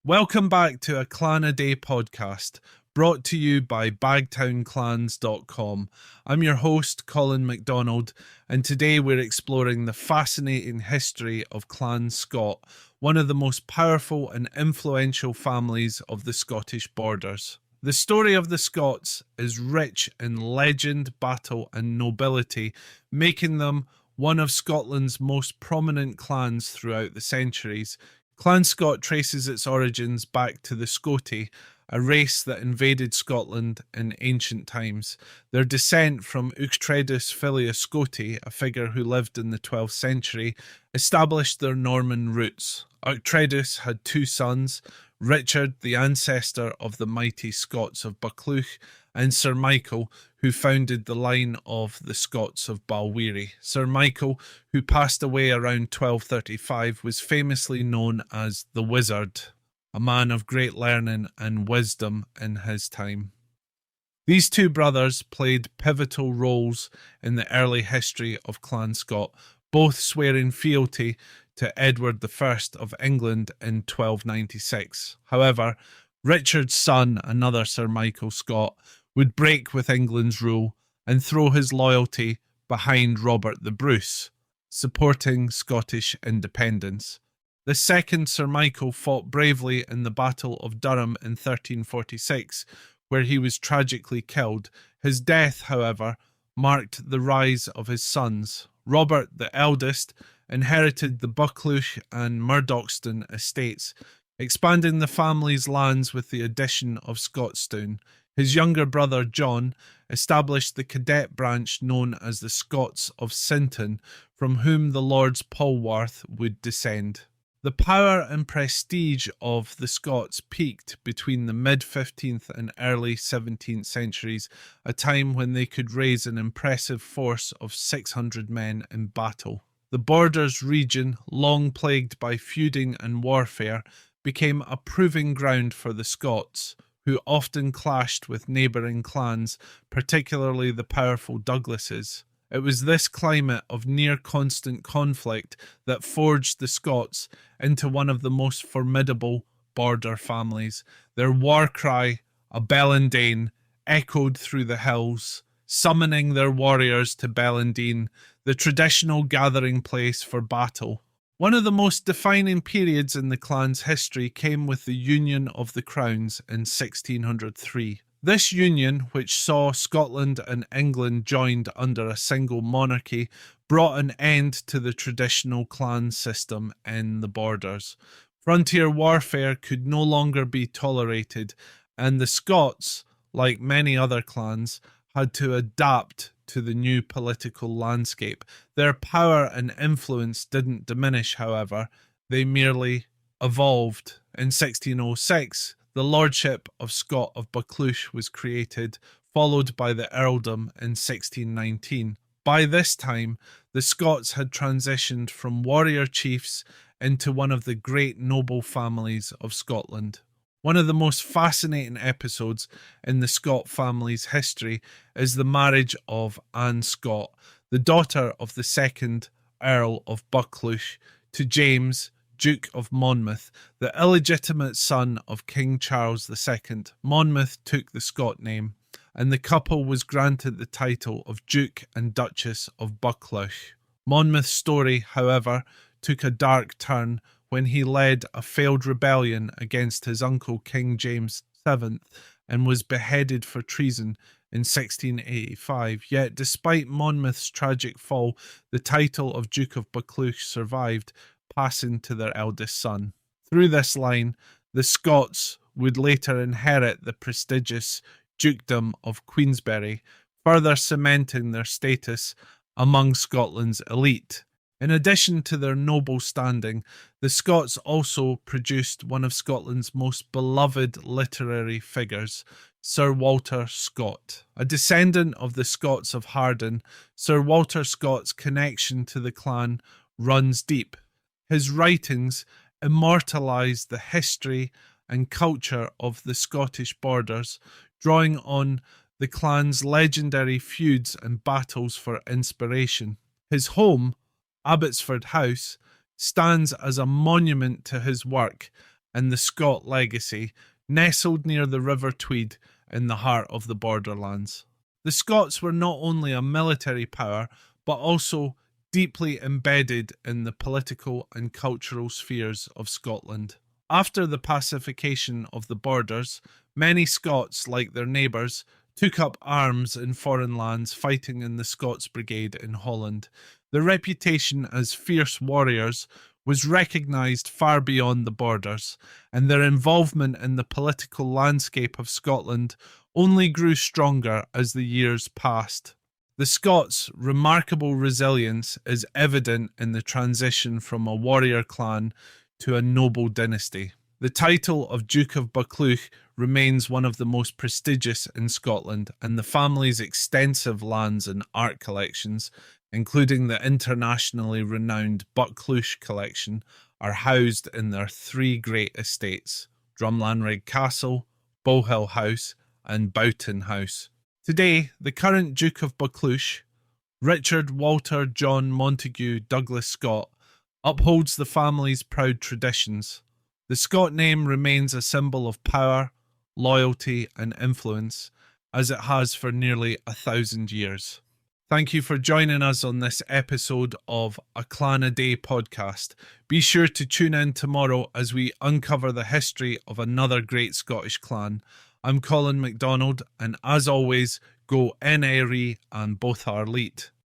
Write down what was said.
Welcome back to a Clan a Day podcast, brought to you by bagtownclans.com. I'm your host, Colin MacDonald, and today we're exploring the fascinating history of Clan Scott, one of the most powerful and influential families of the Scottish borders. The story of the Scots is rich in legend, battle, and nobility, making them one of Scotland's most prominent clans throughout the centuries. Clan Scott traces its origins back to the Scoti, a race that invaded Scotland in ancient times. Their descent from Uchtredus filius Scoti, a figure who lived in the 12th century, established their Norman roots. Uchtredus had two sons, Richard, the ancestor of the mighty Scotts of Buccleuch, and Sir Michael, who founded the line of the Scotts of Balweary. Sir Michael, who passed away around 1235, was famously known as the Wizard, a man of great learning and wisdom in his time. These two brothers played pivotal roles in the early history of Clan Scott, both swearing fealty to Edward I of England in 1296. However, Richard's son, another Sir Michael Scott, would break with England's rule and throw his loyalty behind Robert the Bruce, supporting Scottish independence. The second Sir Michael fought bravely in the Battle of Durham in 1346, where he was tragically killed. His death, however, marked the rise of his sons. Robert, the eldest, inherited the Buccleuch and Murdochston estates, expanding the family's lands with the addition of Scotstoun. His younger brother John established the cadet branch known as the Scotts of Sinton, from whom the Lords Polwarth would descend. The power and prestige of the Scots peaked between the mid-15th and early 17th centuries, a time when they could raise an impressive force of 600 men in battle. The Borders region, long plagued by feuding and warfare, became a proving ground for the Scots, who often clashed with neighbouring clans, particularly the powerful Douglases. It was this climate of near-constant conflict that forged the Scots into one of the most formidable border families. Their war cry, a Bellandane, echoed through the hills, summoning their warriors to Bellandine, the traditional gathering place for battle. One of the most defining periods in the clan's history came with the Union of the Crowns in 1603. This union, which saw Scotland and England joined under a single monarchy, brought an end to the traditional clan system in the borders. Frontier warfare could no longer be tolerated, and the Scots, like many other clans, had to adapt to the new political landscape. Their power and influence didn't diminish, however, they merely evolved. In 1606, the Lordship of Scott of Buccleuch was created, followed by the earldom in 1619. By this time, the Scots had transitioned from warrior chiefs into one of the great noble families of Scotland. One of the most fascinating episodes in the Scott family's history is the marriage of Anne Scott, the daughter of the second Earl of Buccleuch, to James, Duke of Monmouth, the illegitimate son of King Charles II. Monmouth took the Scott name, and the couple was granted the title of Duke and Duchess of Buccleuch. Monmouth's story, however, took a dark turn when he led a failed rebellion against his uncle King James VII and was beheaded for treason in 1685. Yet, despite Monmouth's tragic fall, the title of Duke of Buccleuch survived, passing to their eldest son. Through this line, the Scots would later inherit the prestigious Dukedom of Queensberry, further cementing their status among Scotland's elite. In addition to their noble standing, the Scots also produced one of Scotland's most beloved literary figures, Sir Walter Scott. A descendant of the Scots of Harden, Sir Walter Scott's connection to the clan runs deep. His writings immortalised the history and culture of the Scottish borders, drawing on the clan's legendary feuds and battles for inspiration. His home, Abbotsford House, stands as a monument to his work, and the Scott legacy, nestled near the River Tweed in the heart of the borderlands. The Scots were not only a military power, but also deeply embedded in the political and cultural spheres of Scotland. After the pacification of the borders, many Scots, like their neighbours, took up arms in foreign lands fighting in the Scots Brigade in Holland. Their reputation as fierce warriors was recognised far beyond the borders, and their involvement in the political landscape of Scotland only grew stronger as the years passed. The Scots' remarkable resilience is evident in the transition from a warrior clan to a noble dynasty. The title of Duke of Buccleuch remains one of the most prestigious in Scotland, and the family's extensive lands and art collections, including the internationally renowned Buccleuch collection, are housed in their three great estates: Drumlanrig Castle, Bowhill House, and Boughton House. Today, the current Duke of Buccleuch, Richard Walter John Montague Douglas Scott, upholds the family's proud traditions. The Scott name remains a symbol of power, loyalty, and influence, as it has for nearly 1,000 years. Thank you for joining us on this episode of A Clan a Day podcast. Be sure to tune in tomorrow as we uncover the history of another great Scottish clan. I'm Colin MacDonald, and as always, go NRE and both are elite.